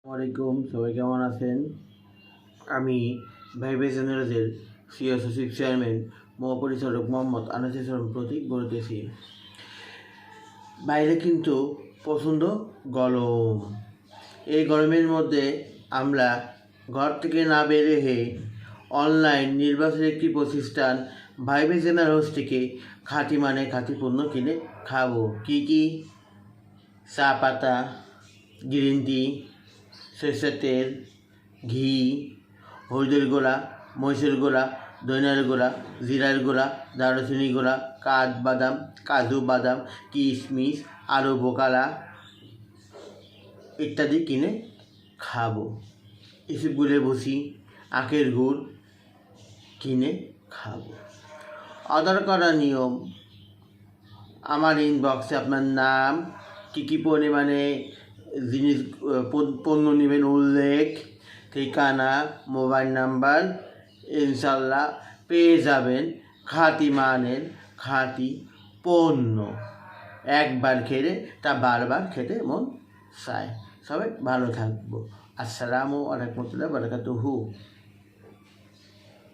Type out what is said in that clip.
আসসালামাইকুম, সবাই কেমন আছেন? আমি ভাইবে জেনারেলের সিও সচিব চেয়ারম্যান মহাপরিচালক মোহাম্মদ আনাস ইসলাম প্রতীক বলতেছি। বাইরে কিন্তু প্রচণ্ড গরম। এই গরমের মধ্যে আমরা ঘর থেকে না বেরিয়ে অনলাইন নির্বাচনের একটি প্রতিষ্ঠান ভাইবে জেনারেলস থেকে খাঁটি পণ্য কিনে খাবো। কি চা পাতা, গ্রিন টি, সরষের তেল, ঘি, হলুদের গুঁড়া, মরিচের গুঁড়া, ধনিয়ার গুঁড়া, জিরার গুঁড়া, দারুচিনি গুঁড়া, কাঠবাদাম, কাজু বাদাম, কিশমিশ, আলু বোকালা ইত্যাদি কিনে খাবো। ইসবগুলের ভুসি, আখের গুড় কিনে খাবো। অর্ডার করার নিয়ম: আমার ইনবক্সে আপনার নাম, কী পরিমাণে জিনিস পণ্য নেবেন উল্লেখ, ঠিকানা, মোবাইল নাম্বার, ইনশাল্লাহ পেয়ে যাবেন খাঁটি মানের খাঁটি পণ্য। একবার খেলে তা বারবার খেতে মন চায়। সবাই ভালো থাকবো। আসসালামু আলাইকুম ওয়া রাহমাতুল্লাহি ওয়া বারাকাতুহু।